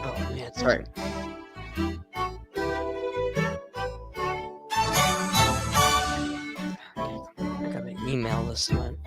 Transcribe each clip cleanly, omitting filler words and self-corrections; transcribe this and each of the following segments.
Oh man, sorry. I gotta email this one.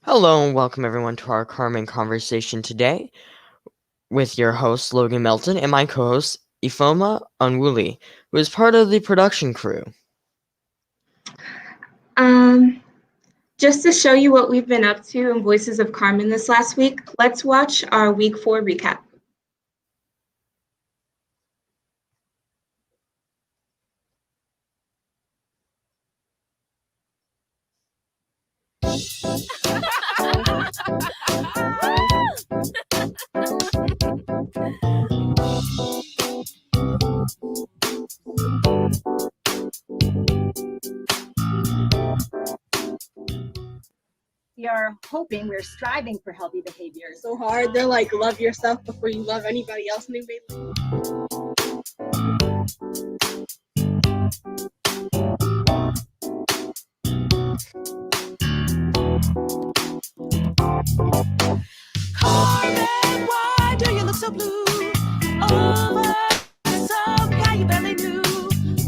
Hello and welcome everyone to our Carmen conversation today with your host Logan Melton and my co-host Ifoma Onwuli, who is part of the production crew. Just to show you what we've been up to in Voices of Carmen this last week, let's watch our week 4 recap. We are hoping, we're striving for healthy behavior. So hard. They're like, love yourself before you love anybody else. New baby. Carmen, why do you look so blue? Over some guy you barely knew.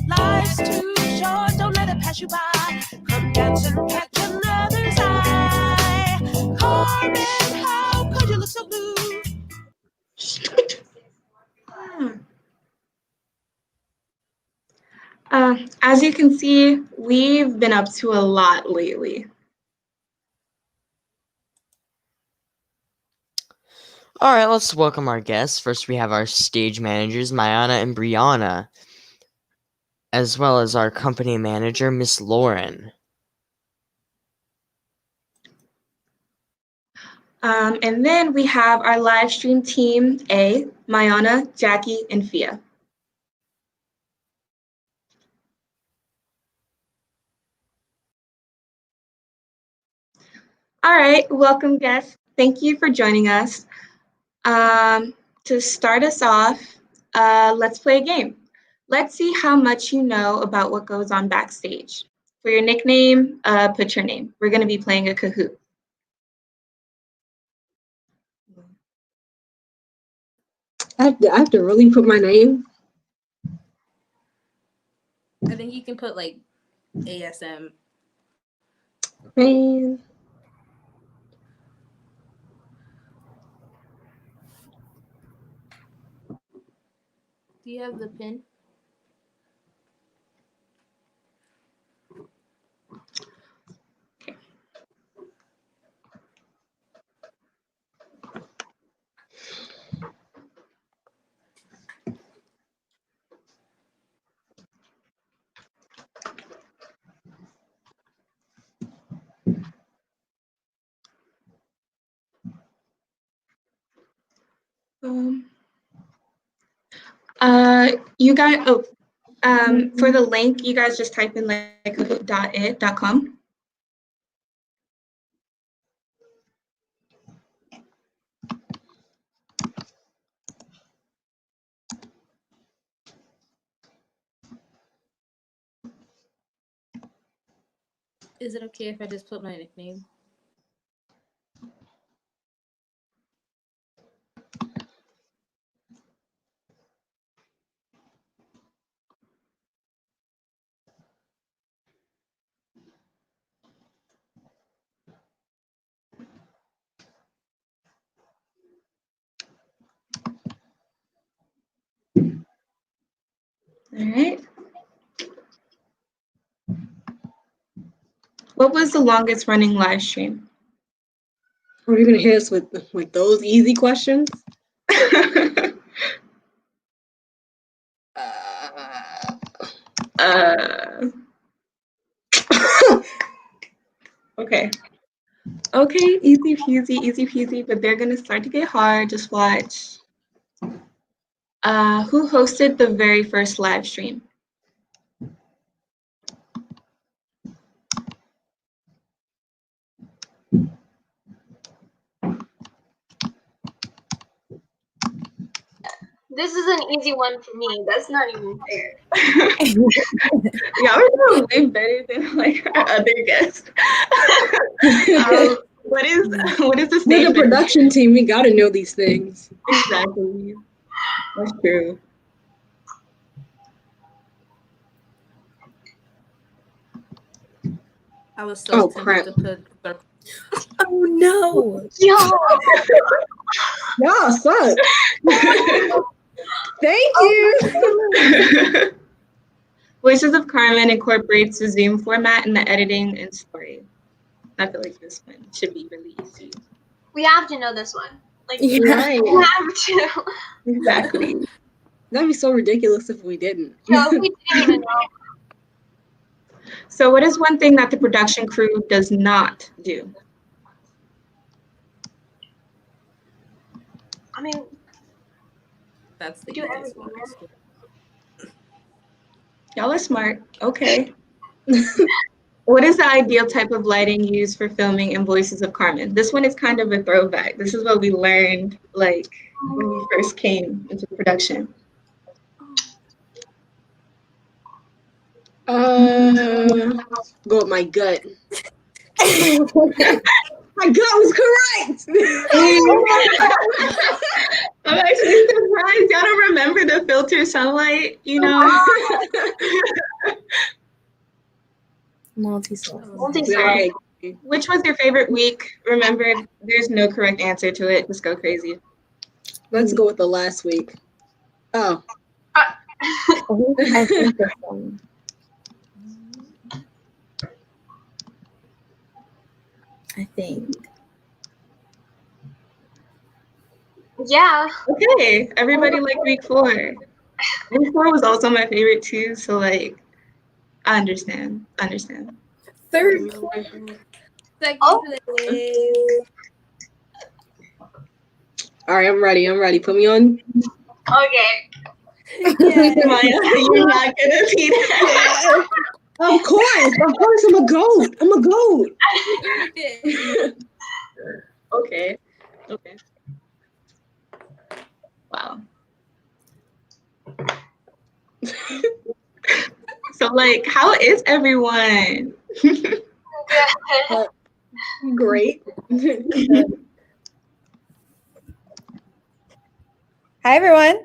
Life's too short, don't let it pass you by. Come dance and catch another's eye. Carmen, how could you look so blue? As you can see, we've been up to a lot lately. All right, let's welcome our guests. First, we have our stage managers, Mayana and Brianna, as well as our company manager, Miss Lauren. And then we have our live stream team, A, Mayana, Jackie, and Fia. All right, welcome guests. Thank you for joining us. To start us off, let's play a game. Let's see how much you know about what goes on backstage. For your nickname, put your name. We're going to be playing a Kahoot. I have to really put my name. I think you can put like ASM. Man. Do you have the pin? You guys, for the link, you guys just type in like .it.com. Is it okay if I just put my nickname? All right. What was the longest running live stream? Are you gonna hit us with those easy questions? Okay. Okay, easy peasy, but they're gonna start to get hard. Just watch. Who hosted the very first live stream? This is an easy one for me. That's not even fair. Yeah, we're doing way better than like our other guests. What is the We're stage? the production team. We gotta know these things. Exactly. That's true. I was so tempted crap. to put circle. Oh no! Y'all suck. Thank you. Voices of Carmen incorporates the Zoom format in the editing and story. I feel like this one should be really easy. We have to know this one. Like, Right. we have to. Exactly. That'd be so ridiculous if we didn't. No, we didn't even know. So what is one thing that the production crew does not do? I mean, That's the do easiest everything. one. Right? Y'all are smart. Okay. What is the ideal type of lighting used for filming in Voices of Carmen? This one is kind of a throwback. This is what we learned like when we first came into production. Go with my gut. My gut was correct. I'm actually surprised y'all don't remember the filter sunlight, you know? Multi-source. Multi-source. Which was your favorite week? Remember, there's no correct answer to it. Just go crazy. Let's go with the last week. Oh. I think this one. I think. Yeah. Okay, everybody liked week 4. Week 4 was also my favorite too, so like, I understand. Third. Second Oh. place. All right, I'm ready. Put me on. Okay. Maya, you're not gonna be that. Of course, I'm a goat. Okay. Wow. So like, how is everyone? Great. Hi, everyone.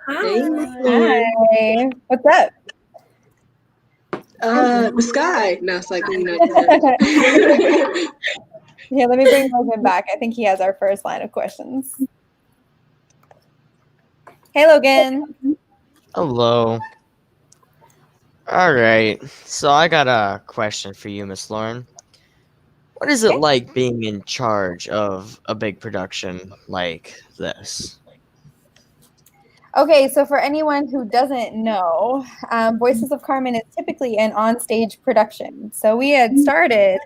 Hey. Hi. What's up? The sky. No, it's like, you know. Here, let me bring Logan back. I think he has our first line of questions. Hey, Logan. Hello. All right. So I got a question for you, Miss Lauren. What is it Okay. like being in charge of a big production like this? Okay, so for anyone who doesn't know, Voices of Carmen is typically an on-stage production. So we had started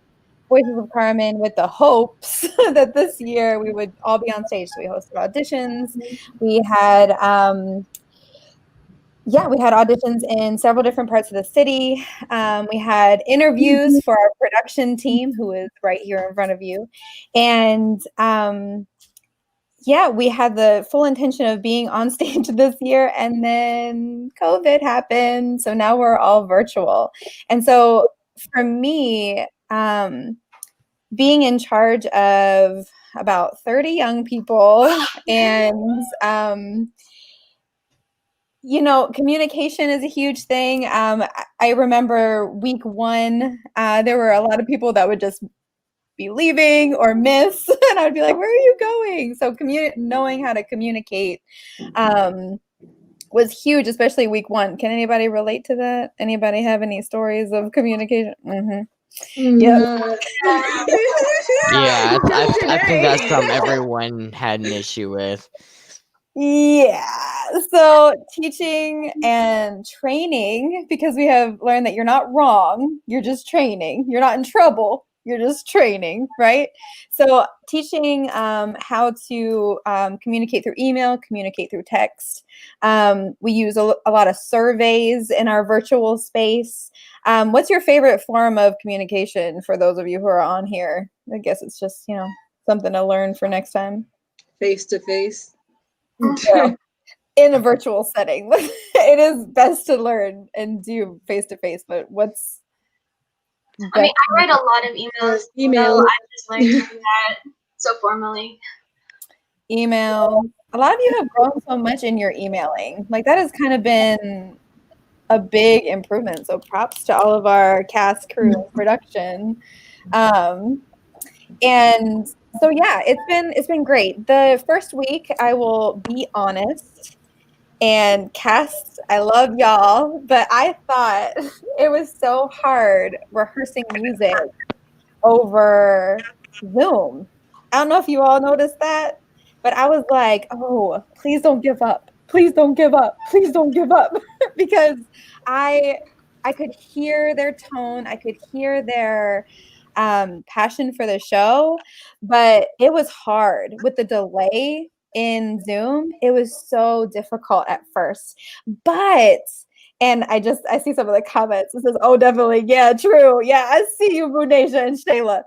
Voices of Carmen with the hopes that this year we would all be on stage. So we hosted auditions. We had we had auditions in several different parts of the city. We had interviews for our production team, who is right here in front of you. And we had the full intention of being on stage this year, and then COVID happened. So now we're all virtual. And so for me, being in charge of about 30 young people and communication is a huge thing. I remember week 1, there were a lot of people that would just be leaving or miss, and I would be like, "Where are you going?" So knowing how to communicate was huge, especially week 1. Can anybody relate to that? Anybody have any stories of communication? Mm-hmm. Yep. Yeah, I think that's something everyone had an issue with. Yeah. So teaching and training, because we have learned that you're not wrong, you're just training. You're not in trouble. You're just training, right? So teaching how to communicate through email, communicate through text. We use a lot of surveys in our virtual space. What's your favorite form of communication for those of you who are on here? I guess it's just, something to learn for next time. Face to face. In a virtual setting, it is best to learn and do face to face. But what's? I mean, I write a lot of emails. Email. So I just learned to do that so formally. Email. A lot of you have grown so much in your emailing. Like that has kind of been a big improvement. So props to all of our cast, crew, and production. And so it's been great. The first week, I will be honest, and cast, I love y'all, but I thought it was so hard rehearsing music over Zoom. I don't know if you all noticed that, but I was like, oh, please don't give up. Please don't give up. Please don't give up. Because I could hear their tone. I could hear their passion for the show, but it was hard with the delay in Zoom. It was so difficult at first, and I see some of the comments. It says, "Oh, definitely, yeah, true, yeah, I see you, Bunesha and Shayla."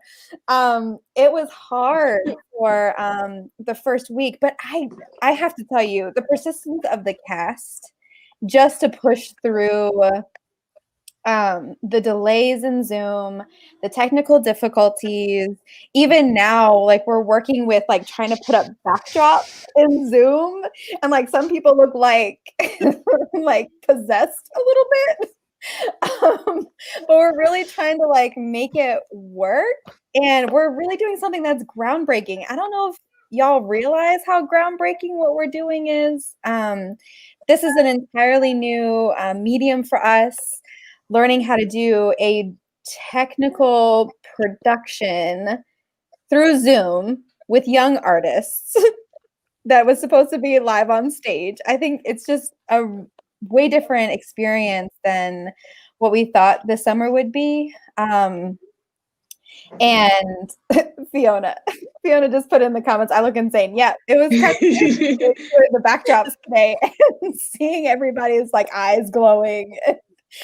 It was hard for the first week, but I have to tell you, the persistence of the cast just to push through the delays in Zoom, the technical difficulties. Even now, like we're working with like trying to put up backdrops in Zoom, and like some people look like like possessed a little bit. But we're really trying to like make it work, and we're really doing something that's groundbreaking. I don't know if y'all realize how groundbreaking what we're doing is. This is an entirely new medium for us. Learning how to do a technical production through Zoom with young artists that was supposed to be live on stage. I think it's just a way different experience than what we thought the summer would be. And Fiona just put in the comments, I look insane. Yeah, it was kind of the backdrops today and seeing everybody's like eyes glowing.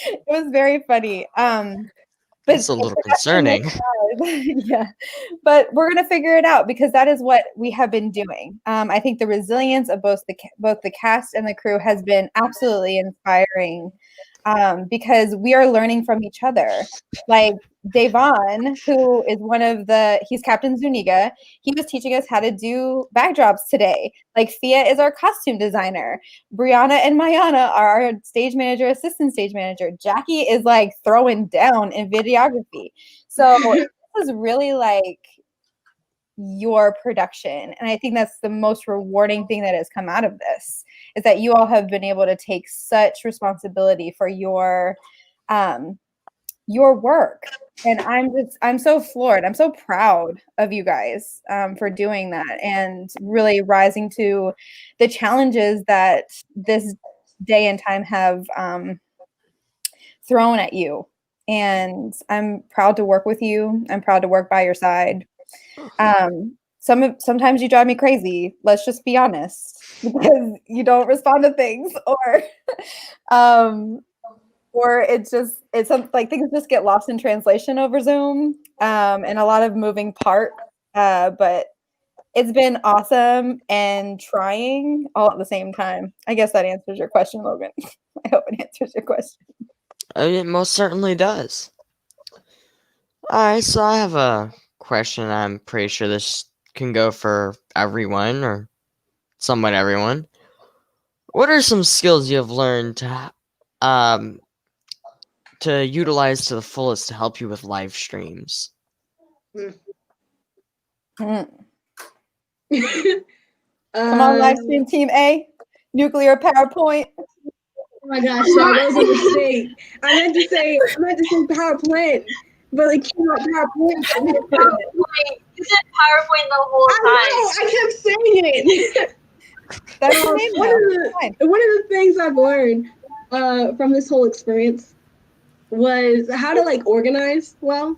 It was very funny. But it's a little concerning. Yeah, but we're gonna figure it out because that is what we have been doing. I think the resilience of both the cast and the crew has been absolutely inspiring. because we are learning from each other. Like Devon, who is he's Captain Zuniga. He was teaching us how to do backdrops today. Like Fia is our costume designer. Brianna and Mayana are our stage manager, assistant stage manager. Jackie is like throwing down in videography. So this is really like your production. And I think that's the most rewarding thing that has come out of this, is that you all have been able to take such responsibility for your work. And I'm so floored. I'm so proud of you guys for doing that and really rising to the challenges that this day and time have thrown at you. And I'm proud to work with you. I'm proud to work by your side. Sometimes you drive me crazy. Let's just be honest, because you don't respond to things, or it's like things just get lost in translation over Zoom, and a lot of moving parts. But it's been awesome and trying all at the same time. I guess that answers your question, Logan. I hope it answers your question. It most certainly does. Alright, so I have a question. I'm pretty sure this can go for everyone, or somewhat everyone. What are some skills you have learned to utilize to the fullest to help you with live streams? Come on, live stream team A. Nuclear PowerPoint. Oh my gosh, sorry, that was a mistake. I meant to say power plant, but it came out PowerPoint. PowerPoint. You said PowerPoint the whole time. I kept saying it. That's one of the things I've learned from this whole experience was how to like organize well.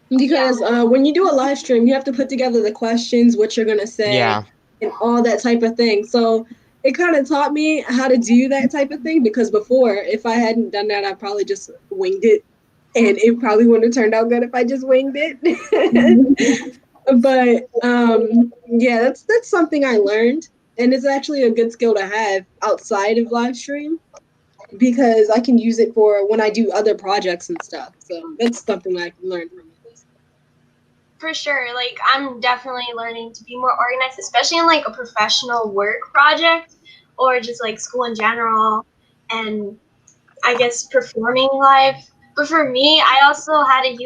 Because when you do a live stream, you have to put together the questions, what you're gonna say, and all that type of thing. So it kind of taught me how to do that type of thing, because before, if I hadn't done that, I probably just winged it, and it probably wouldn't have turned out good if I just winged it. But yeah, that's something I learned, and it's actually a good skill to have outside of live stream, because I can use it for when I do other projects and stuff. So that's something I can learn from it. For sure, like I'm definitely learning to be more organized, especially in like a professional work project or just like school in general, and I guess performing live. But for me, I also had to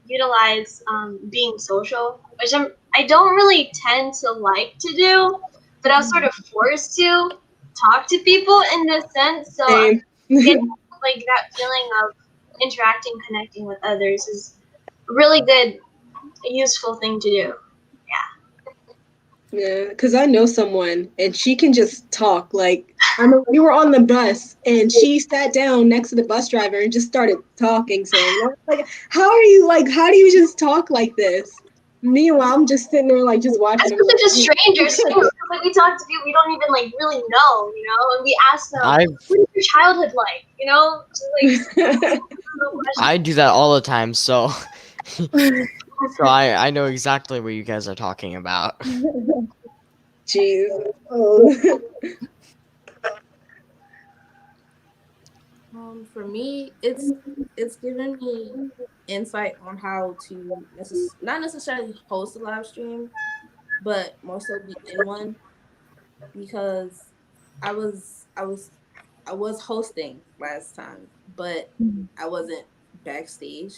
utilize being social, which I don't really tend to like to do, but I was sort of forced to talk to people in this sense. So I get like that feeling of interacting, connecting with others is a really good, useful thing to do. Yeah, because I know someone, and she can just talk. Like, I remember we were on the bus, and she sat down next to the bus driver and just started talking. So, I was like, how do you just talk like this? Meanwhile, I'm just sitting there, like, just watching. Especially to strangers, too. Like, we talk to people we don't even, like, really know, you know? And we ask them, what is your childhood like, you know? Just, like, I do that all the time, so... So I know exactly what you guys are talking about. Jeez. Oh. For me, it's given me insight on how to not necessarily host a live stream, but more so be in one, because I was hosting last time, but I wasn't backstage,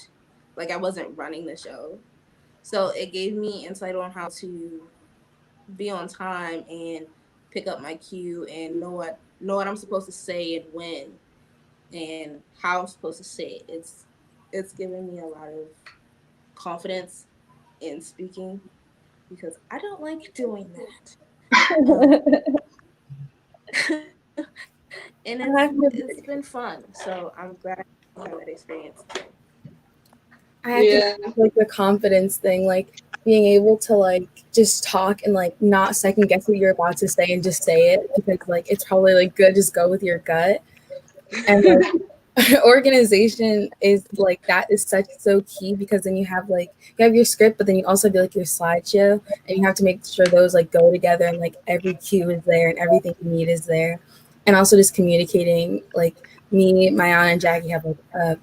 like I wasn't running the show. So it gave me insight on how to be on time and pick up my cue and know what I'm supposed to say and when and how I'm supposed to say it. It's given me a lot of confidence in speaking, because I don't like doing that. And it's been fun. So I'm glad I had that experience. I have to like the confidence thing, like being able to like just talk and like not second guess what you're about to say and just say it, because like it's probably like good, just go with your gut. And like organization is like that is so key, because then you have your script, but then you also do like your slideshow, and you have to make sure those like go together, and like every cue is there and everything you need is there. And also just communicating like me, Maya, and Jackie have like a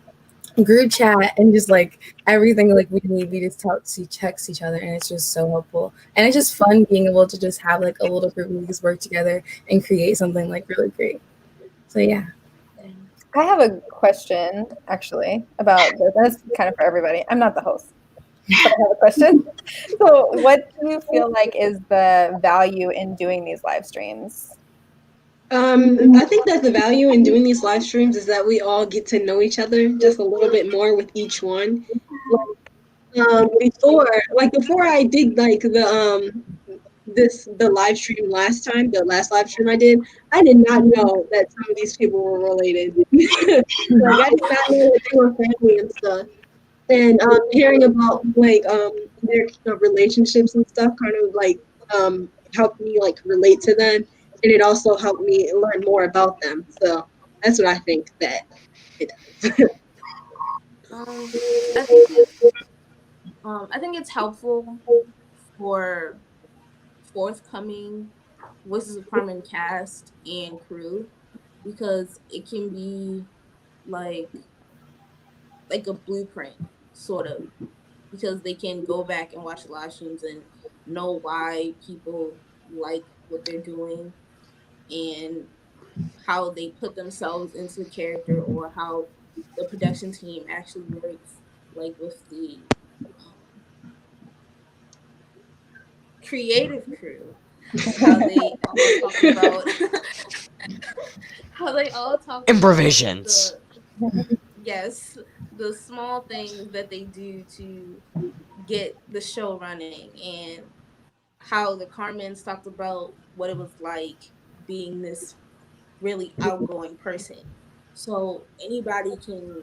group chat and just like everything like we need, we just text each other, and it's just so helpful. And it's just fun being able to just have like a little group where we just work together and create something like really great. So yeah. I have a question actually about this. That's kind of for everybody. I'm not the host, but I have a question. So, what do you feel like is the value in doing these live streams? I think that the value in doing these live streams is that we all get to know each other just a little bit more with each one. Before I did like the live stream last time, the last live stream I did not know that some of these people were related. Like I did not know that they were family and stuff. And hearing about their relationships and stuff kind of helped me like relate to them, and it also helped me learn more about them. So that's what I think that it does. I think it's helpful for forthcoming Voices of Carmen cast and crew, because it can be like a blueprint sort of, because they can go back and watch the live streams and know why people like what they're doing and how they put themselves into the character, or how the production team actually works, like with the creative crew, how they all talk about how they all talk Improvisations. about the small things that they do to get the show running, and how the Carmens talked about what it was like being this really outgoing person. So anybody can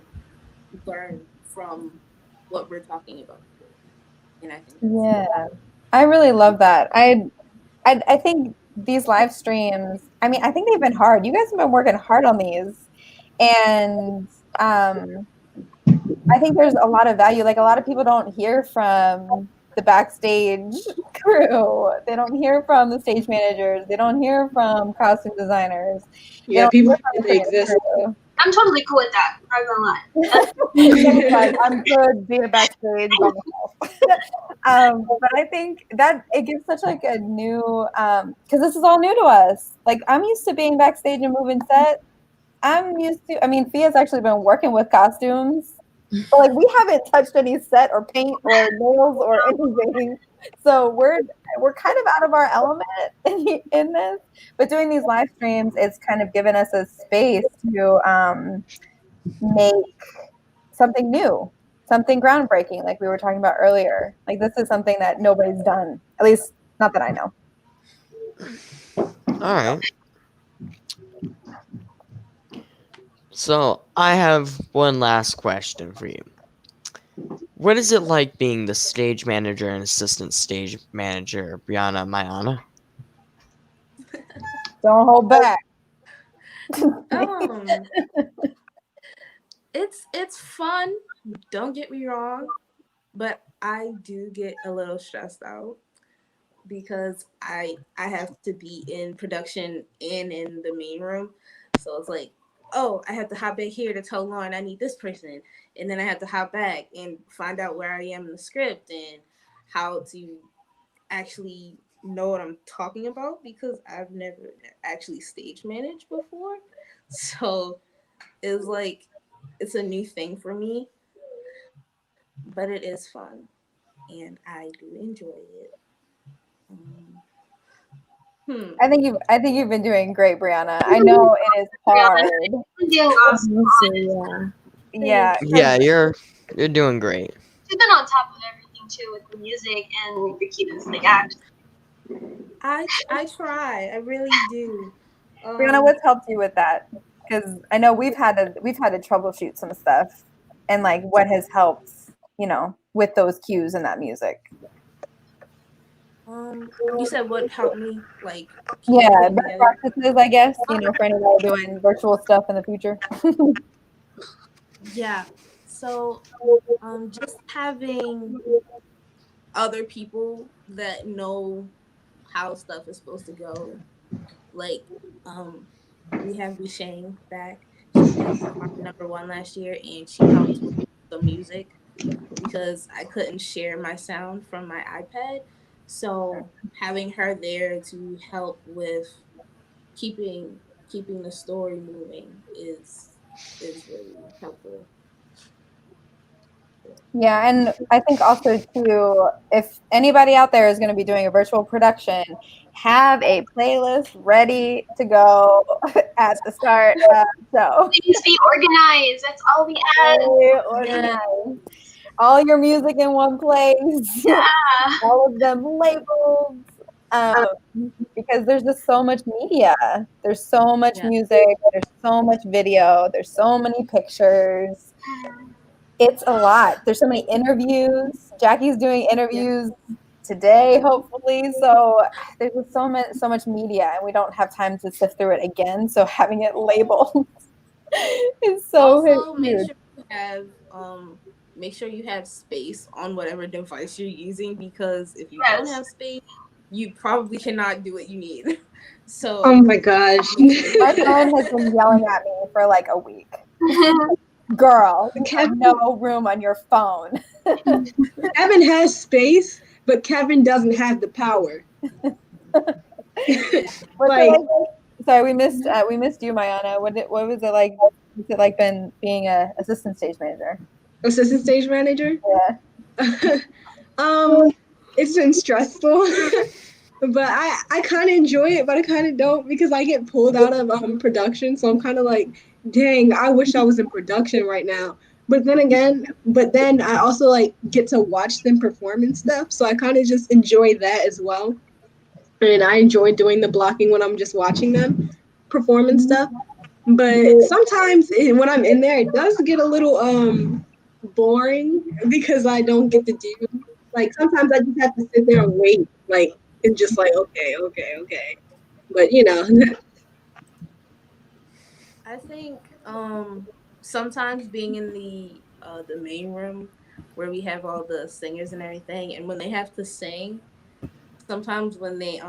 learn from what we're talking about here. And I think that's Yeah, I really love that. I think these live streams. I mean, I think they've been hard. You guys have been working hard on these, and um, I think there's a lot of value. Like a lot of people don't hear from the backstage crew. They don't hear from the stage managers. They don't hear from costume designers. They Yeah, don't people hear forget from they creative exist. crew. I'm totally cool with that. I'm not gonna lie. She's like, I'm good being backstage by myself. But I think that it gives such like a new, because this is all new to us. Like I'm used to being backstage and moving set. I'm used to. I mean, Fia's actually been working with costumes, but like we haven't touched any set or paint or nails or anything. So we're kind of out of our element in this. But doing these live streams, it's kind of given us a space to make something new, something groundbreaking, like we were talking about earlier. Like this is something that nobody's done, at least not that I know. All right. So I have one last question for you. What is it like being the stage manager and assistant stage manager, Brianna Mayana? Don't hold back. it's fun, don't get me wrong, but I do get a little stressed out, because I have to be in production and in the main room. So it's like, oh, I have to hop back here to tell Lauren I need this person, and then I have to hop back and find out where I am in the script and how to actually know what I'm talking about, because I've never actually stage managed before. So it's like it's a new thing for me, but it is fun and I do enjoy it. I think you've been doing great, Brianna. I know it is hard. I'm doing awesome. Yeah. Yeah, you're doing great. She's been on top of everything too, with the music and the cues, like act. I try. I really do. Brianna, what's helped you with that? Because I know we've had to troubleshoot some stuff, and like what has helped, with those cues and that music. You said what helped me, like yeah, best practices, I guess. For anybody doing virtual stuff in the future. Yeah. So, just having other people that know how stuff is supposed to go. Like, we have Bishang back, She performed #1 last year, and she helped with the music because I couldn't share my sound from my iPad. So having her there to help with keeping keeping the story moving is really helpful. Yeah, and I think also too, if anybody out there is going to be doing a virtual production, have a playlist ready to go at the start of the show. Please be organized. That's all we ask. Very organized. All your music in one place. Yeah. All of them labeled. Because there's just so much media. There's so much Yeah. music. There's so much video. There's so many pictures. It's a lot. There's so many interviews. Jackie's doing interviews today, hopefully. So there's just so much media, and we don't have time to sift through it again. So having it labeled is so Also, huge. make sure you have space on whatever device you're using, because if you don't Yes. have space, you probably cannot do what you need. So Oh my gosh. My friend has been yelling at me for like a week. Girl, you have no room on your phone. Kevin has space, but Kevin doesn't have the power. Like, sorry, we missed you, Mayana. What was it like? What's it like being a assistant stage manager? Assistant stage manager? Yeah. It's been stressful. But I kind of enjoy it, but I kind of don't, because I get pulled out of production. So I'm kind of like, dang, I wish I was in production right now. But then I also like get to watch them perform and stuff. So I kind of just enjoy that as well. And I enjoy doing the blocking when I'm just watching them perform and stuff. But sometimes when I'm in there, it does get a little boring because I don't get to do, like, sometimes I just have to sit there and wait, like, and just like, okay. But I think sometimes being in the main room where we have all the singers and everything, and when they have to sing, sometimes when they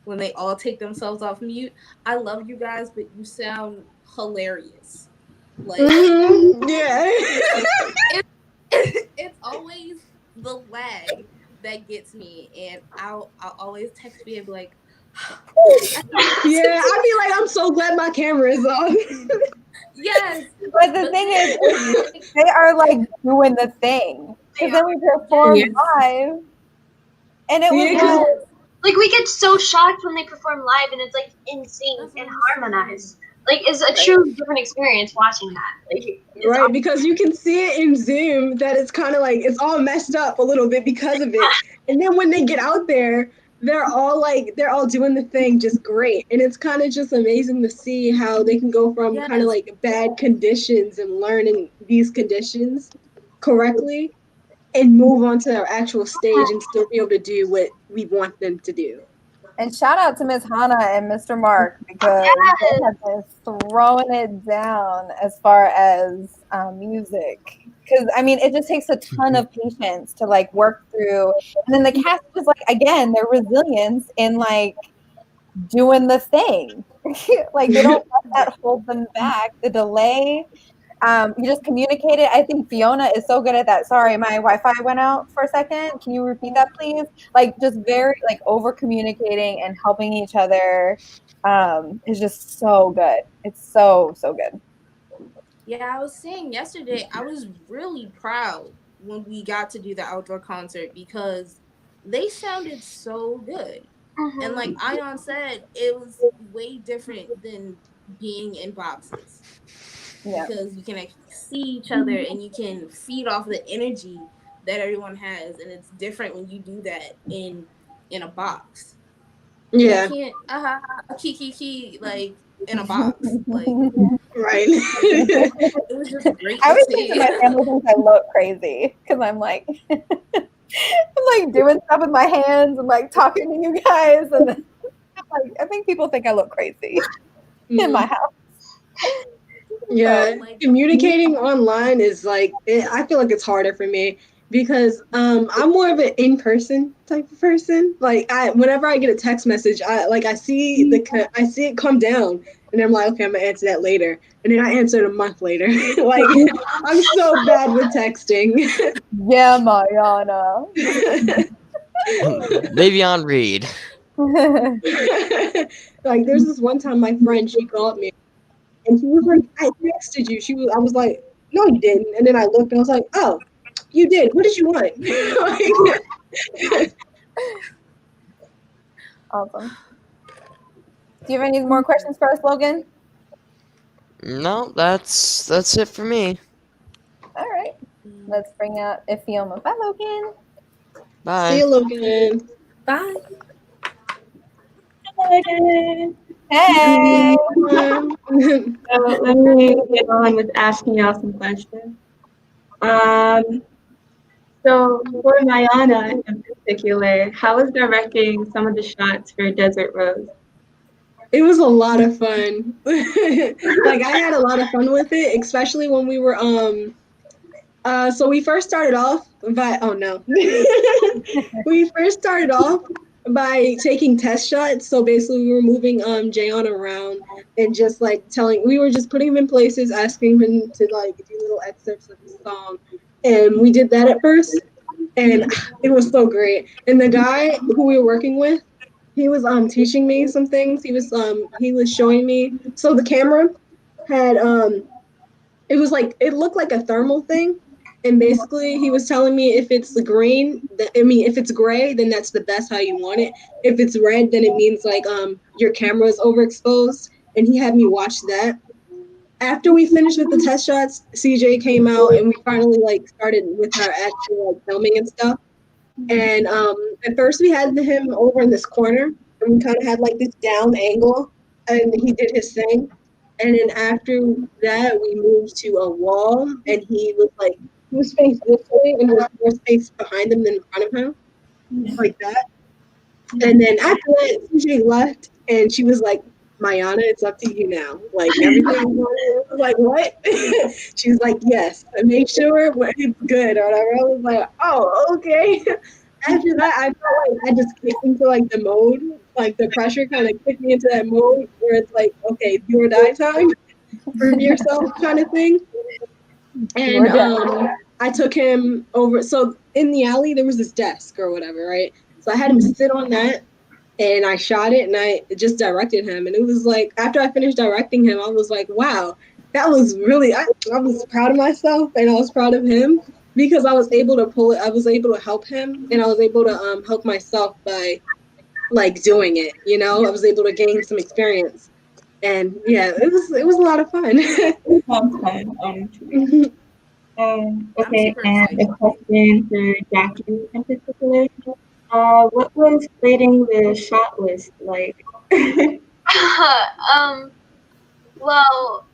when they all take themselves off mute, I love you guys, but you sound hilarious. Like yeah. it's always the lag that gets me, and I'll always text me and be like, Yeah, I'd be like, I'm so glad my camera is on. yes. But the thing is, they are like doing the thing. Because then we perform live, and it was like we get so shocked when they perform live, and it's like in sync and harmonized. Like, it's a true different experience watching that. Like, right, awesome. Because you can see it in Zoom that it's kind of like it's all messed up a little bit because of it. And then when they get out there, they're all doing the thing just great. And it's kind of just amazing to see how they can go from kind of like bad conditions and learning these conditions correctly and move on to their actual stage and still be able to do what we want them to do. And shout out to Miss Hannah and Mr. Mark, because they have been throwing it down as far as music. Because I mean, it just takes a ton of patience to like work through. And then the cast is like, again, their resilience in like doing the thing. Like they don't let that hold them back. The delay. You just communicated. I think Fiona is so good at that. Sorry, my Wi-Fi went out for a second. Can you repeat that, please? Like, just very like over communicating and helping each other is just so good. It's so good. Yeah, I was saying yesterday, I was really proud when we got to do the outdoor concert because they sounded so good. And like Ion said, it was way different than being in boxes. Yeah. Because you can actually see each other and you can feed off the energy that everyone has, and it's different when you do that in a box. Yeah. You can't key like in a box. Like right. It was just great. I always think that my family thinks I look crazy because I'm like I'm like doing stuff with my hands and like talking to you guys, and like I think people think I look crazy in my house. Yeah, communicating online is like, I feel like it's harder for me because I'm more of an in-person type of person. Like whenever I get a text message, I see it come down, And I'm like, okay, I'm gonna answer that later. And then I answered a month later. Like, I'm so bad with texting. Yeah, Mariana. Vivian Reed. Like, there's this one time my friend, she called me and she was like, I texted you. I was like, no, you didn't. And then I looked and I was like, oh, you did. What did you want? Like, Awesome. Do you have any more questions for us, Logan? No, that's it for me. All right. Let's bring out Ifioma. Bye, Logan. Bye. see you, Logan. Bye. Hey. So let me get on with asking y'all some questions. So for Mayana in particular, how was directing some of the shots for Desert Rose? It was a lot of fun. Like, I had a lot of fun with it, especially when we were so we first started off by we first started off by taking test shots. So basically we were moving Jayon around and just like we were just putting him in places, asking him to like do little excerpts of the song. And we did that at first and it was so great. And the guy who we were working with, he was teaching me some things. He was showing me. So the camera had it was like it looked like a thermal thing. And basically he was telling me if it's if it's gray, then that's the best how you want it. If it's red, then it means like your camera is overexposed. And he had me watch that. After we finished with the test shots, CJ came out and we finally like started with our actual like filming and stuff. And at first we had him over in this corner and we kind of had like this down angle and he did his thing. And then after that we moved to a wall and he was faced this way and there was more space behind him than in front of him. Like that. And then after that, CJ left and she was like, Mayana, it's up to you now. Like everything was like, what? She was like, yes, make sure it's good or whatever. I was like, oh, okay. After that, I felt like I just kicked into like the mode, like the pressure kind of kicked me into that mode where it's like, okay, do or die time, prove yourself kind of thing. And I took him over. So in the alley, there was this desk or whatever, right? So I had him sit on that. And I shot it and I just directed him. And it was like, after I finished directing him, I was like, wow, that was really, I was proud of myself and I was proud of him because I was able to pull it. I was able to help him and I was able to help myself by like doing it, you know, I was able to gain some experience. And yeah, it was a lot of fun. Sounds fun. Okay, and a question for Jackie in particular. What was creating the shot list like? Well,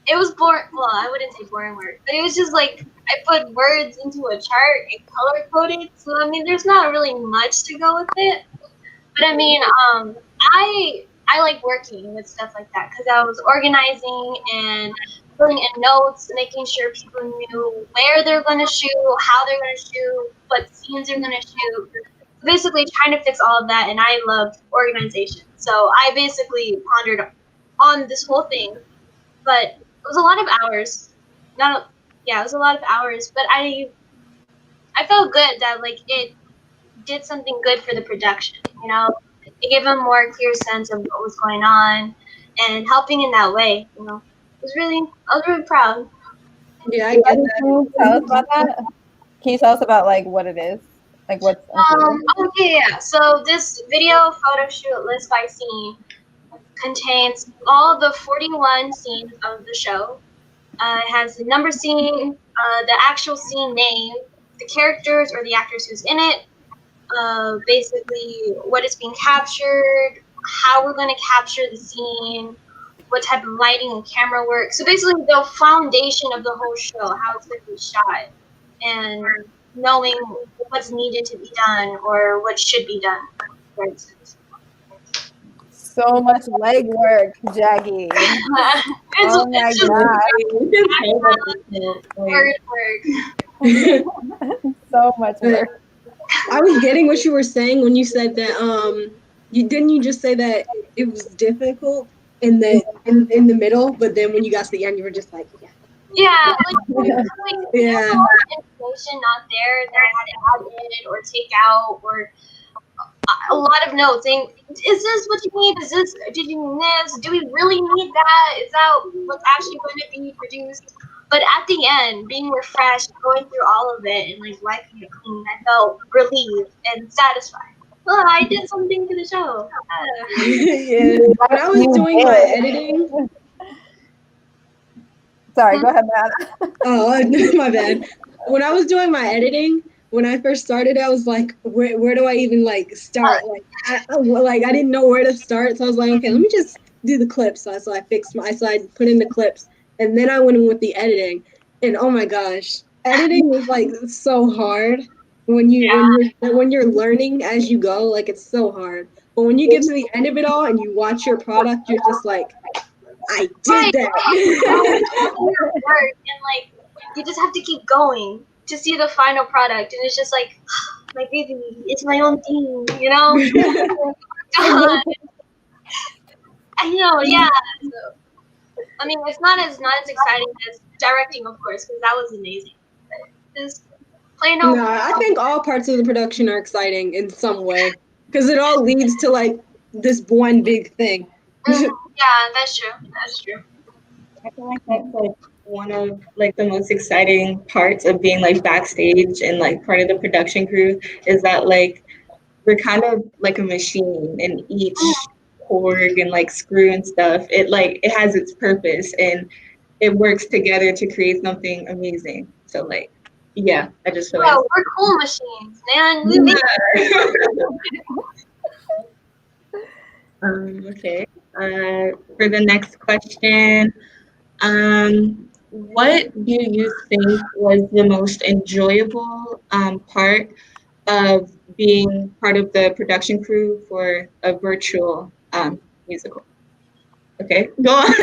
it was boring. Well, I wouldn't say boring work, but it was just like I put words into a chart and color coded. So I mean, there's not really much to go with it. But I mean, I like working with stuff like that because I was organizing and putting in notes, making sure people knew where they're going to shoot, how they're going to shoot, what scenes they're going to shoot. Basically trying to fix all of that, and I love organization. So I basically pondered on this whole thing, but it was a lot of hours. It was a lot of hours, but I felt good that like it did something good for the production. You know, it gave them a more clear sense of what was going on, and helping in that way. You know, I was really proud. Yeah, I get that. Can you tell us about that? Can you tell us about like what it is? Like what's okay, yeah. So this video photo shoot list by scene contains all the 41 scenes of the show. It has the number scene, the actual scene name, the characters or the actors who's in it, basically what is being captured, how we're going to capture the scene, what type of lighting and camera work. So basically the foundation of the whole show, how it's going to be shot, and knowing what's needed to be done or what should be done, for instance. so much legwork, Jackie? Oh my God. So much work. I was getting what you were saying when you said that you just say that it was difficult in the middle, but then when you got to the end, you were just like, yeah. Yeah, like there's a Yeah. lot of information not there that I had to add in or take out, or a lot of notes saying, is this what you need? Is this, did you need this? Do we really need that? Is that what's actually going to be produced? But at the end, being refreshed, going through all of it and like wiping it clean, I felt relieved and satisfied. Well, I did something to the show. Yeah. When I was doing my editing, Sorry, go ahead, Matt. oh, my bad. When I was doing my editing, when I first started, I was like, where do I even like start? Like, I didn't know where to start, so I was like, okay, let me just do the clips. So I put in the clips, and then I went in with the editing, and oh my gosh, editing is like so hard when you're learning as you go. Like it's so hard, but when you get to the end of it all and you watch your product, you're just like, I did that. And like you just have to keep going to see the final product, and it's just like my baby, it's my own thing, you know. God. I know, yeah. So, I mean, it's not as exciting as directing, of course, because that was amazing. But just plain old. No, I think all parts of the production are exciting in some way because it all leads to like this one big thing. Yeah, that's true. That's true. I feel like that's like one of like the most exciting parts of being like backstage and like part of the production crew is that like we're kind of like a machine, and each org and like screw and stuff, it has its purpose and it works together to create something amazing. So like, yeah, I just feel Wow, we're cool machines, man. We make okay. For the next question, what do you think was the most enjoyable part of being part of the production crew for a virtual musical? Okay, go on.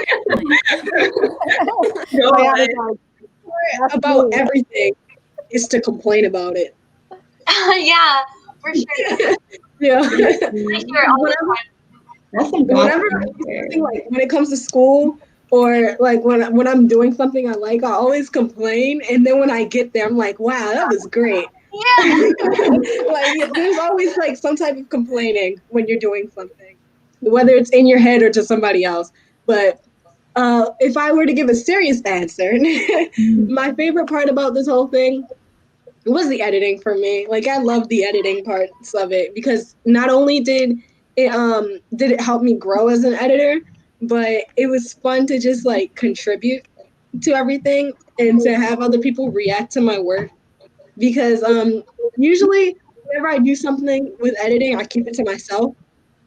Go on. About everything is to complain about it. yeah, for sure. Yeah. I hear all the time. That's some Whenever gossip right there. like when it comes to school or like when I'm doing something I like, I always complain, and then when I get there, I'm like, wow, that was great. Yeah. Like there's always like some type of complaining when you're doing something, whether it's in your head or to somebody else. But if I were to give a serious answer, my favorite part about this whole thing was the editing for me. Like I love the editing parts of it because not only did it help me grow as an editor, but it was fun to just like contribute to everything and to have other people react to my work because usually whenever I do something with editing, I keep it to myself.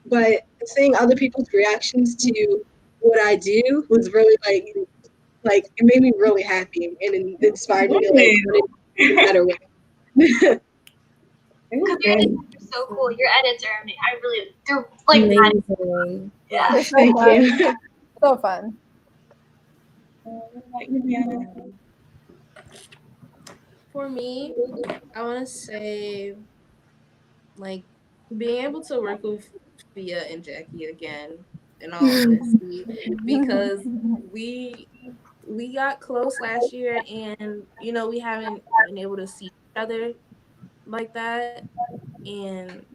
But seeing other people's reactions to what I do was really like it made me really happy and it inspired me to like want to do a better way. Because your edits are so cool. Your edits are amazing. I really, they're like Amazing. yeah. It's so Thank fun. you. So fun. For me, I want to say, like, being able to work with Fia and Jackie again, in all honesty, because we got close last year, and we haven't been able to see each other like that, and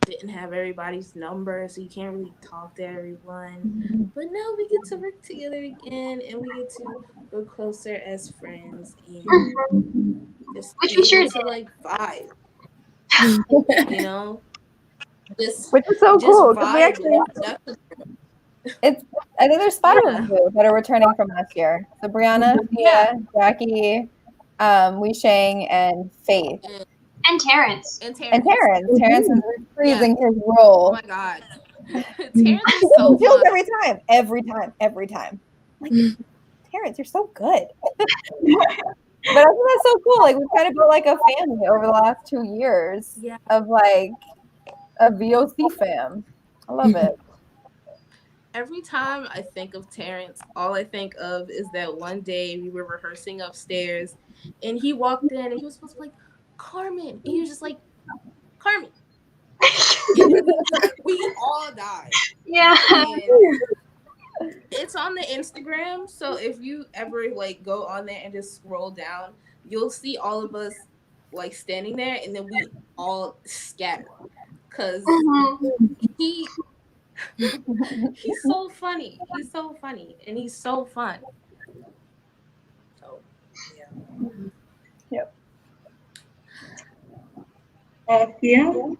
didn't have everybody's number, so you can't really talk to everyone. But now we get to work together again, and we get to go closer as friends, and just Which be we sure able did. to like vibe, just Which is so just cool because we vibe actually in production. I think there's 5 Yeah. of you that are returning from last year. So Brianna, Mia, Jackie, Wei Shang, and Faith. And Terrence. And And Terrence. Terrence is reprising his Oh role. my god, Terrence is so He kills fun. every time. Like, Terrence, you're so good. But I think that's so cool. Like we've kind of built like a family over the last 2 years Yeah. of like a VOC fam. I love it. Every time I think of Terrence, all I think of is that one day we were rehearsing upstairs, and he walked in, and he was supposed to be like, Carmen, and he was just like, Carmen. And we all died. Yeah. And it's on the Instagram, so if you ever like go on there and just scroll down, you'll see all of us like standing there, and then we all scatter because he he's so funny. He's so funny, and he's so fun. So Yep. Yeah.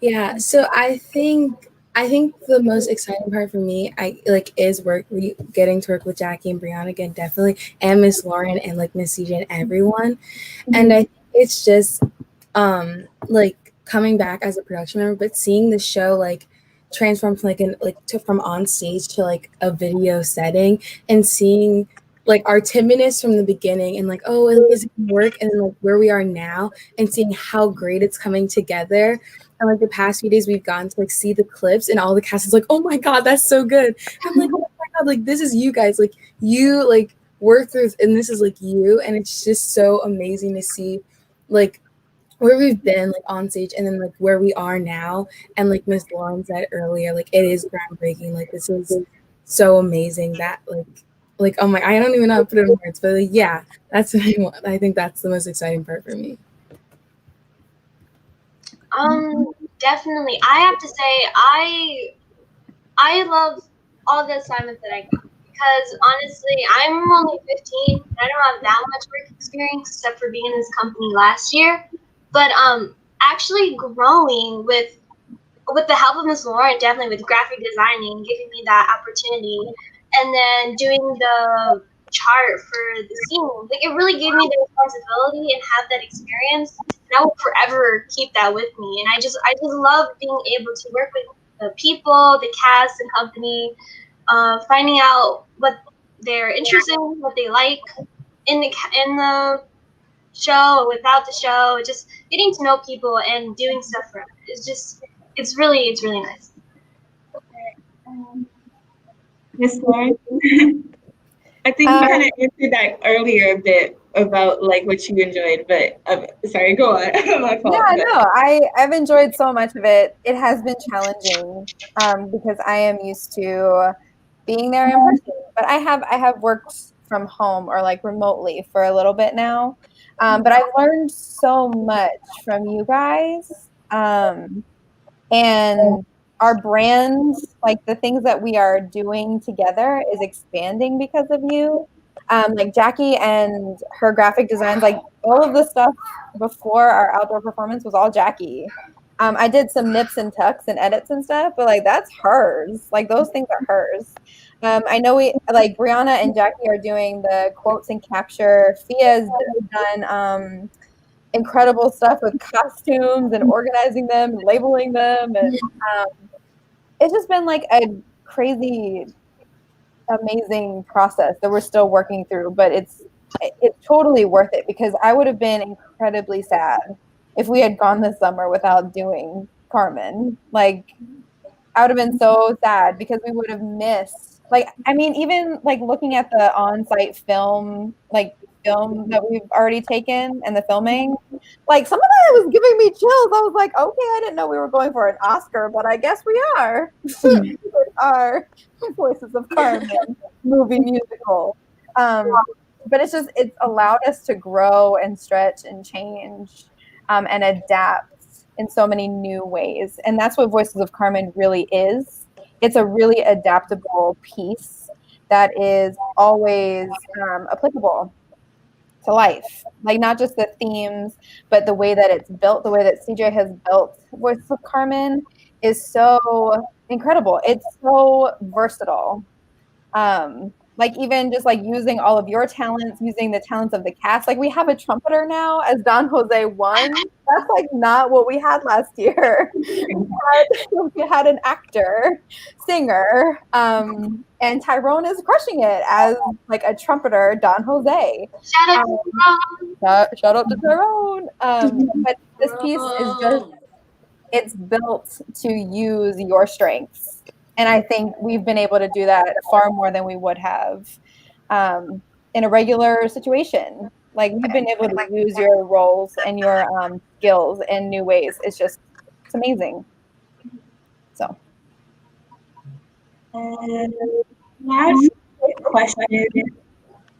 Yeah, so I think the most exciting part for me, is getting to work with Jackie and Brianna again, definitely, and Miss Lauren and like Miss CJ and everyone. And I think it's just like coming back as a production member, but seeing the show like transform from from on stage to like a video setting, and seeing like our timidness from the beginning, and like, oh, is it gonna work, and then like where we are now, and seeing how great it's coming together. And like the past few days we've gotten to like see the clips, and all the cast is like, oh my god, that's so good. I'm like, oh my god, like this is you guys, like you like work through, and this is like you, and it's just so amazing to see like where we've been like on stage, and then like where we are now. And like Miss Lauren said earlier, like it is groundbreaking. Like this is so amazing that like oh my, I don't even know how to put it in words, but like, yeah, that's what I want. I think that's the most exciting part for me. Definitely. I have to say, I love all the assignments that I got because honestly, I'm only 15 and I don't have that much work experience except for being in this company last year. But actually growing with the help of Miss Lauren, definitely with graphic designing, giving me that opportunity, and then doing the chart for the scene, like it really gave me the responsibility and have that experience, and I will forever keep that with me. And I just love being able to work with the people, the cast and company, finding out what they're interested in, what they like in the show, without the show, just getting to know people and doing stuff for them. It's really nice. Miss Lauren, I think you kind of answered that earlier a bit about like what you enjoyed, but sorry, go on. My fault. Yeah, no, I've enjoyed so much of it. It has been challenging because I am used to being there in person, but I have worked from home or like remotely for a little bit now. But I've learned so much from you guys, and our brand, like the things that we are doing together, is expanding because of you. Like Jackie and her graphic designs, like all of the stuff before our outdoor performance was all Jackie. I did some nips and tucks and edits and stuff, but like that's hers. Like those things are hers. I know we like Brianna and Jackie are doing the quotes and capture. Fia's done incredible stuff with costumes and organizing them and labeling them, and it's just been like a crazy amazing process that we're still working through, but it's totally worth it because I would have been incredibly sad if we had gone this summer without doing Carmen. Like I would have been so sad because we would have missed, like, I mean, even like looking at the on-site film, like film that we've already taken and the filming, like some of that was giving me chills. I was like, okay, I didn't know we were going for an Oscar, but I guess we are. We are Voices of Carmen movie musical. But it's allowed us to grow and stretch and change and adapt in so many new ways. And that's what Voices of Carmen really is. It's a really adaptable piece that is always applicable to life. Like not just the themes, but the way that it's built, the way that CJ has built Voices of Carmen is so incredible. It's so versatile. Like even just like using all of your talents, using the talents of the cast. Like we have a trumpeter now as Don Jose 1. That's like not what we had last year. We had an actor, singer, and Tyrone is crushing it as like a trumpeter, Don Jose. Shout out to Tyrone. Shout out to Tyrone. But this piece is just, it's built to use your strengths. And I think we've been able to do that far more than we would have in a regular situation. Like we've been able to use your roles and your skills in new ways. It's amazing. So. And last question.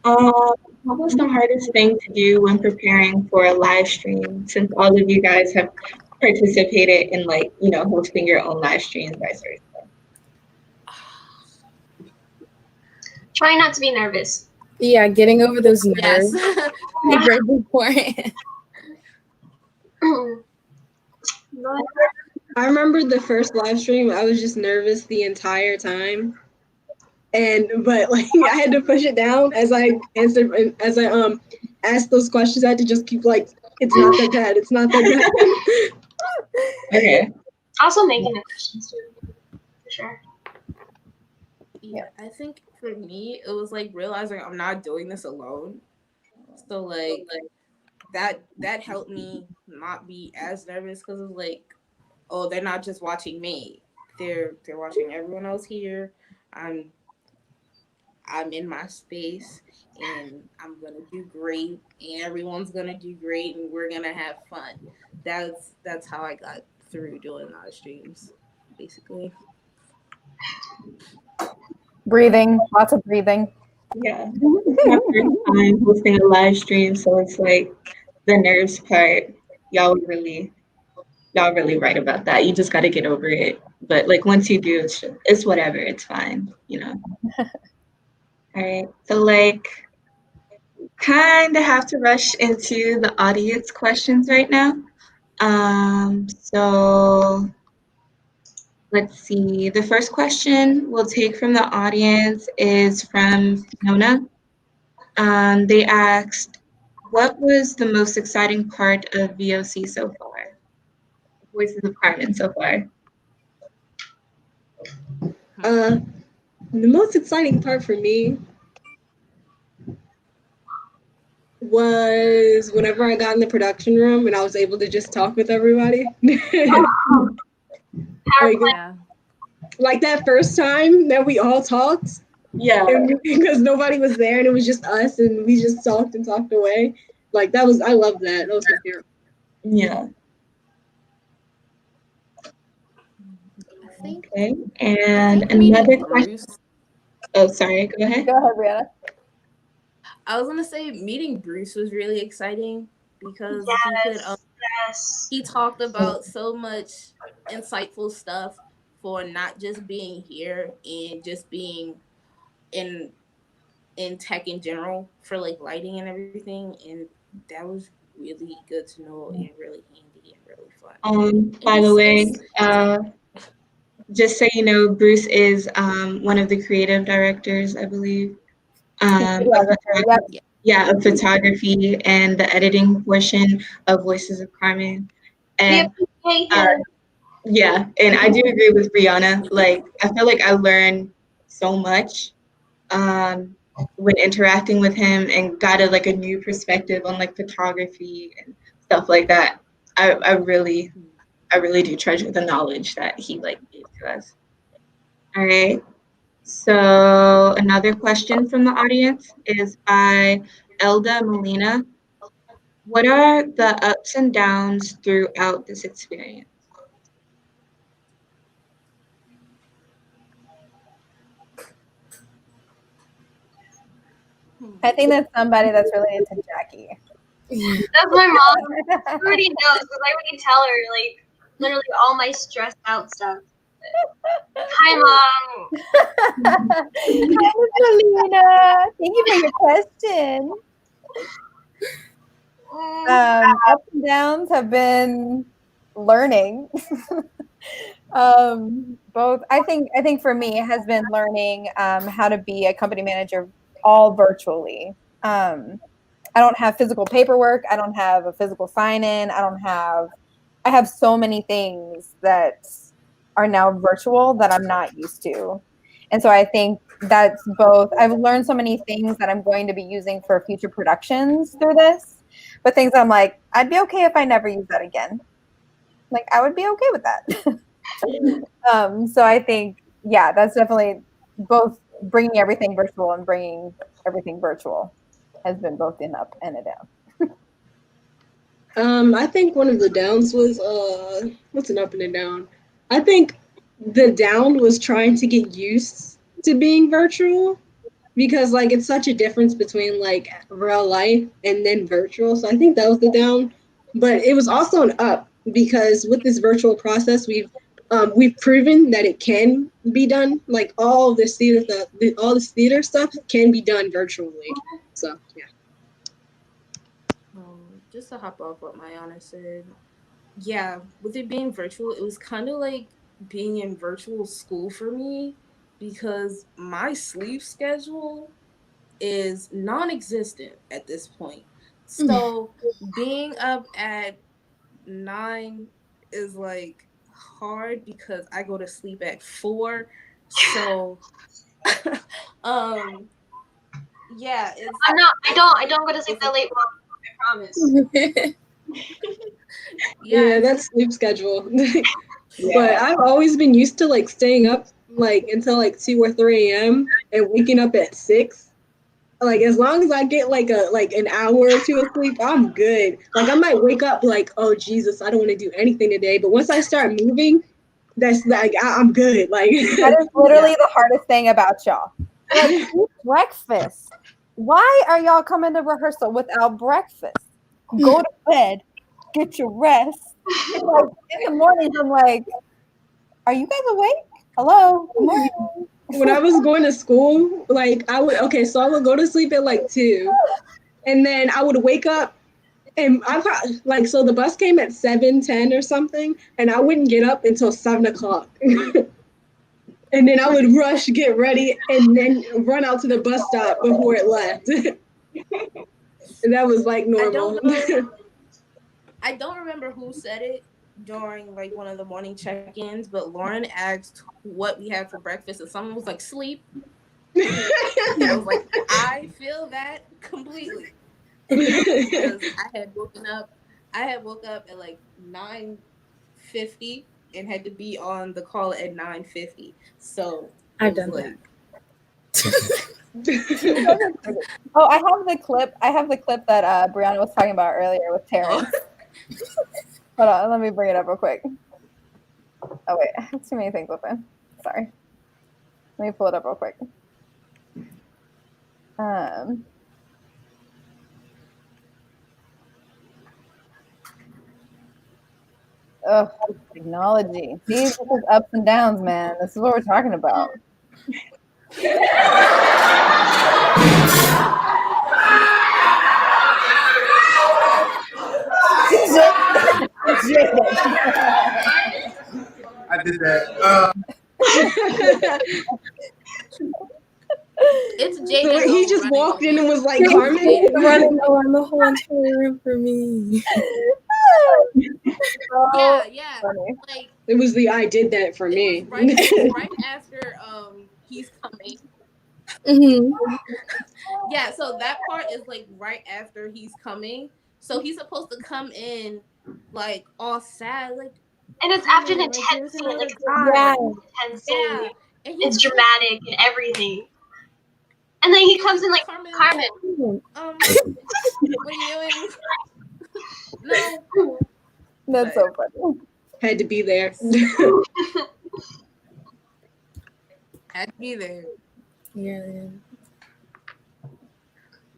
What was the hardest thing to do when preparing for a live stream? Since all of you guys have participated in hosting your own live streams, vice versa. Try not to be nervous. Yeah, getting over those Yes. nerves. Like right before. I remember the first live stream, I was just nervous the entire time. But I had to push it down as I answered, and as I asked those questions. I had to just keep it's not that bad. It's not that bad. Okay. Also making the questions too, for sure. Yeah, I think for me it was like realizing I'm not doing this alone. So like that helped me not be as nervous because it's like, oh, they're not just watching me. They're watching everyone else here. I'm in my space and I'm gonna do great and everyone's gonna do great and we're gonna have fun. That's how I got through doing live streams, basically. Breathing, lots of breathing. Yeah. It's my first time hosting a live stream, so it's like the nerves part. Y'all were really right about that. You just got to get over it. But once you do, it's whatever. It's fine. All right. So kind of have to rush into the audience questions right now. So let's see. The first question we'll take from the audience is from Fiona. They asked, what was the most exciting part of VOC so far? Voices of Carmen so far. The most exciting part for me was whenever I got in the production room and I was able to just talk with everybody. Like that first time that we all talked. Yeah. Because nobody was there and it was just us and we just talked and talked away. I love that. That was my favorite. Yeah. Okay. And another question. Oh, sorry. Go ahead. Go ahead, Brianna. I was gonna say meeting Bruce was really exciting because he talked about so much insightful stuff for not just being here and just being in tech in general for lighting and everything, and that was really good to know and really handy and really fun. By the way, just so you know, Bruce is one of the creative directors, I believe. Of photography and the editing portion of Voices of Carmen. And and I do agree with Brianna. I feel like I learned so much when interacting with him and got a new perspective on photography and stuff like that. I really do treasure the knowledge that he gave to us. All right. So another question from the audience is by Elda Molina. What are the ups and downs throughout this experience? I think that's somebody that's related to Jackie. That's my mom. She already knows because I already tell her literally all my stressed out stuff. Hi, Mom. Hi, Selena. Thank you for your question. Ups and downs have been learning. Both. I think for me it has been learning how to be a company manager all virtually. I don't have physical paperwork. I don't have a physical sign-in. I have so many things that are now virtual that I'm not used to. And so I think that's both. I've learned so many things that I'm going to be using for future productions through this, but things I'm like, I'd be okay if I never use that again. I would be okay with that. So I think, that's definitely both bringing everything virtual and bringing everything virtual has been both an up and a down. I think one of the downs was what's an up and a down? I think the down was trying to get used to being virtual because like it's such a difference between like real life and then virtual. So I think that was the down, but it was also an up because with this virtual process, we've proven that it can be done. Like all this theater stuff, all this theater stuff can be done virtually. So yeah. Just to hop off what Mayana said, yeah, with it being virtual, it was kind of like being in virtual school for me because my sleep schedule is non-existent at this point. So being up at 9 is like hard because I go to sleep at 4. So yeah, it's I don't go to sleep that late, Mom. I promise. Yeah, that's sleep schedule. But I've always been used to like staying up like until like 2 or 3 a.m. and waking up at 6. Like as long as I get like an hour or two of sleep, I'm good. Like I might wake up like, oh Jesus, I don't want to do anything today. But once I start moving, that's like I'm good. Like that is literally the hardest thing about y'all. Like eat breakfast. Why are y'all coming to rehearsal without breakfast? Go to bed, get your rest. Like in the mornings, I'm like, are you guys awake? Hello, good morning. When I was going to school, like I would go to sleep at like 2, and then I would wake up. And so the bus came at 7:10 or something, and I wouldn't get up until 7 o'clock. And then I would rush, get ready, and then run out to the bus stop before it left. And that was like normal. I don't remember who said it during like one of the morning check-ins, but Lauren asked what we had for breakfast, and someone was like, sleep. And I was like, I feel that completely. Because I had woke up at like 9:50 and had to be on the call at 9:50. So I've done that. Oh, I have the clip that Brianna was talking about earlier with Terrence. Hold on, let me bring it up real quick. Oh wait, I have too many things open. Sorry. Let me pull it up real quick. Oh, technology. These are ups and downs, man. This is what we're talking about. I did that. It's Jaden. So he just walked in and was like, You're Carmen? running around the whole entire room for me. Yeah. Funny. Like It was the I did that for me. right after he's coming. Mm-hmm. Yeah, so that part is like right after he's coming. So he's supposed to come in like all sad, like, And it's after an intense scene, like intense scene. Yeah. And It's dramatic and everything. And then he comes in like, Carmen. What are you doing? No. That's so funny. Had to be there. Had to be there. Yeah.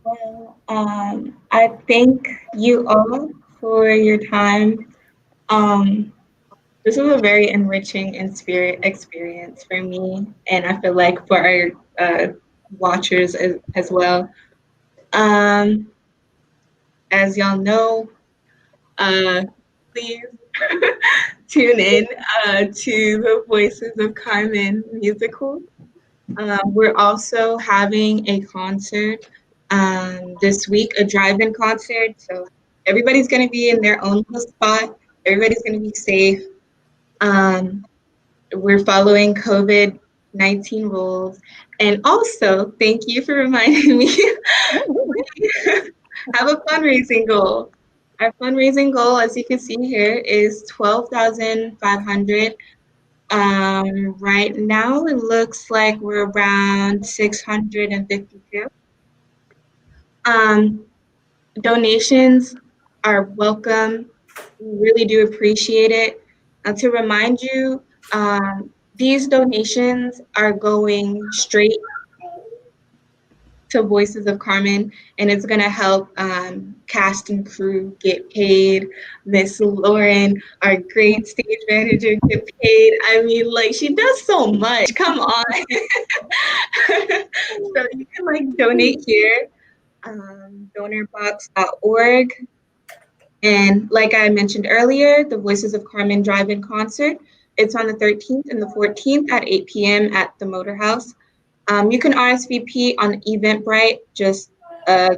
Well, I thank you all for your time. This was a very enriching experience for me, and I feel like for our watchers as well. As y'all know, please tune in to the Voices of Carmen musical. We're also having a concert this week, a drive-in concert. So everybody's going to be in their own little spot. Everybody's going to be safe. We're following COVID-19 rules. And also, thank you for reminding me, we have a fundraising goal. Our fundraising goal, as you can see here, is $12,500. Right now, it looks like we're around 652. Donations are welcome. We really do appreciate it. To remind you, these donations are going straight to Voices of Carmen, and it's going to help cast and crew get paid. Miss Lauren, our great stage manager, get paid. I mean, like, she does so much. Come on. So you can like donate here, donorbox.org. And like I mentioned earlier, the Voices of Carmen Drive-In concert, it's on the 13th and the 14th at 8 p.m. at the Motor House. You can RSVP on Eventbrite. Just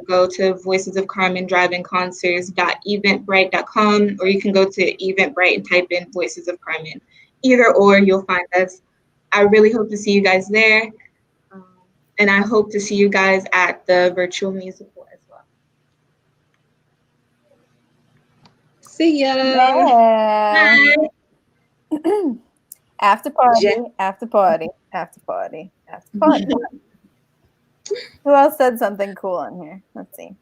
go to Voices of Carmen Drive-In Concerts.eventbrite.com, or you can go to Eventbrite and type in Voices of Carmen. Either or, you'll find us. I really hope to see you guys there. And I hope to see you guys at the virtual musical as well. See ya. Yeah. Bye. After party, Yeah. after party, after party, after party. Who else said something cool in here? Let's see.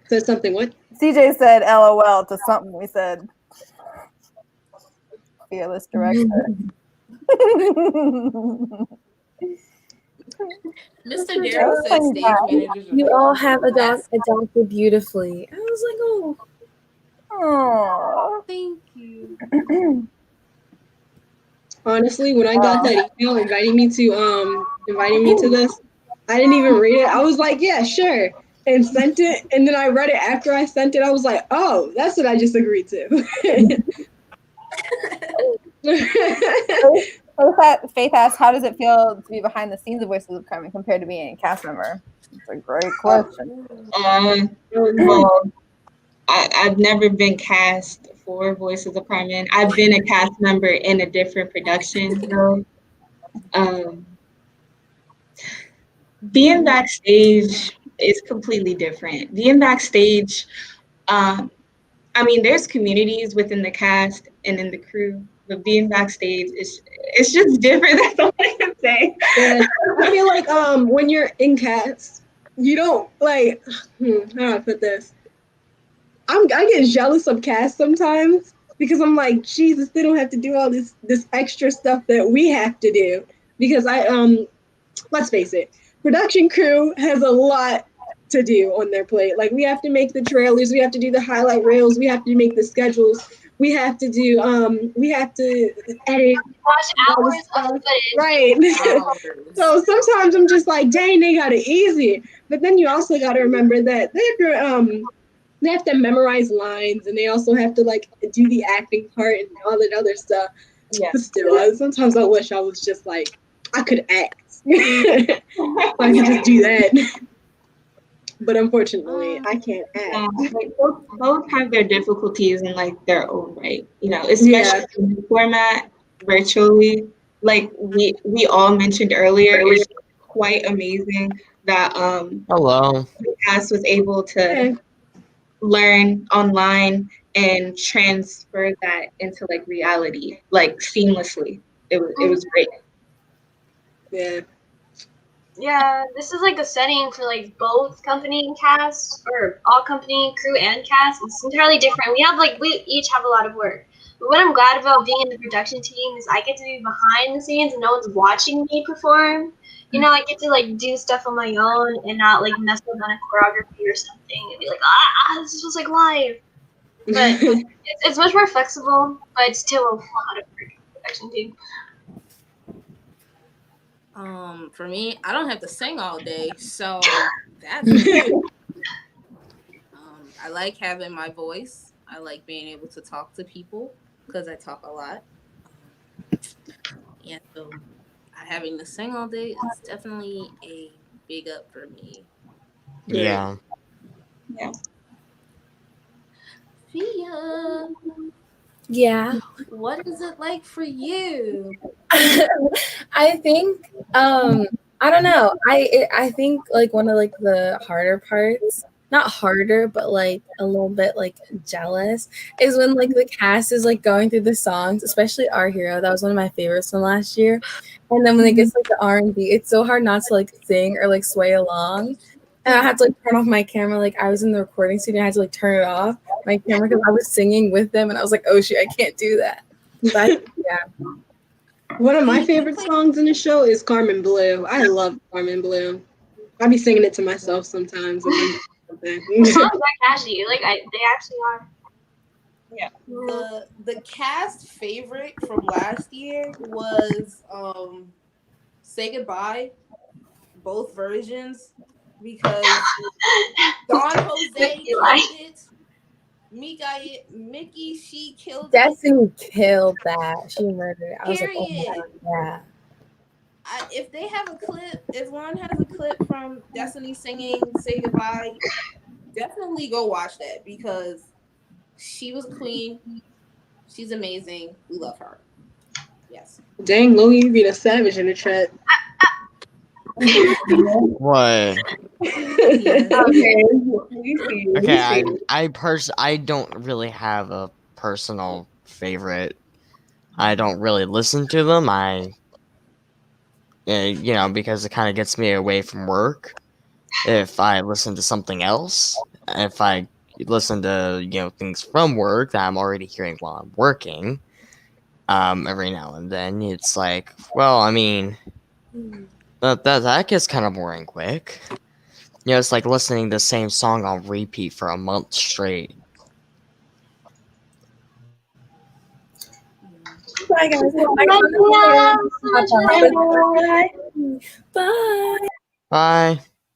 Said something what? CJ said LOL to something we said. Fearless director. Mr. Darrow said stage managers. You all have adopted beautifully. I was like, oh. Oh, thank you. Honestly, when I got that email inviting me to this, I didn't even read it. I was like, yeah, sure, and sent it. And then I read it after I sent it. I was like, oh, that's what I just agreed to. Faith asked, how does it feel to be behind the scenes of Voices of Carmen compared to being a cast member? It's a great question. Well, I've never been cast for Voices of Carmen. I've been a cast member in a different production, though. Being backstage is completely different. Being backstage, I mean, there's communities within the cast and in the crew, but being backstage it's just different. That's all I can say. Yeah, I feel like when you're in cast, you don't like. How do I put this? I get jealous of cast sometimes because I'm like, Jesus, they don't have to do all this extra stuff that we have to do. Because let's face it, production crew has a lot to do on their plate. Like, we have to make the trailers, we have to do the highlight reels, we have to make the schedules, we have to do we have to edit. Watch hours of footage. Right. So sometimes I'm just like, dang, they got it easy. But then you also got to remember that they have to memorize lines, and they also have to like do the acting part and all that other stuff. Yeah. But still, sometimes I wish I was just like, I could act. I could just do that. But unfortunately, I can't act. Like both have their difficulties in like their own right, you know, especially in the format virtually. Like we all mentioned earlier, it's quite amazing that Hello. the cast was able to learn online and transfer that into like reality, like seamlessly. It was great. Yeah. Yeah, this is like a setting for like both company and cast, or all company, crew, and cast. It's entirely different. We each have a lot of work. But what I'm glad about being in the production team is I get to be behind the scenes and no one's watching me perform. You know, I get to like do stuff on my own and not like mess up on a choreography or something and be like, this is just like live. But it's much more flexible, but it's still a lot of work in the production team. For me, I don't have to sing all day, so that's good. I like having my voice. I like being able to talk to people because I talk a lot. And so having to sing all day is definitely a big up for me. Yeah. Yeah. Fia, Yeah. what is it like for you? I think I don't know. I think like one of like the harder parts, not harder, but like a little bit like jealous, is when like the cast is like going through the songs, especially Our Hero. That was one of my favorites from last year. And then when it gets like the R&B, it's so hard not to like sing or like sway along. And I had to like turn off my camera. Like I was in the recording studio, I had to like turn it off my camera because I was singing with them, and I was like, oh shit, I can't do that. But yeah. One of my favorite songs in the show is Carmen Blue. I love Carmen Blue. I be singing it to myself sometimes if I'm doing something. The songs are catchy. Like they actually are. Yeah. The cast favorite from last year was Say Goodbye, both versions, because Don Jose Eli. killed it. Mickey, she killed it. Destiny killed that. She murdered it. I was like, oh my Period. god, yeah. If they have a clip, if one has a clip from Destiny singing "Say Goodbye," definitely go watch that because she was a queen. She's amazing. We love her. Yes. Dang, Louie, you being a savage in the chat. What? Okay, I don't really have a personal favorite. I don't really listen to them. Because it kind of gets me away from work. If I listen to something else, if I listen to things from work that I'm already hearing while I'm working, every now and then it's like, well, I mean, that gets kind of boring quick. It's like listening to the same song on repeat for a month straight. Bye guys. Bye. Bye. Bye.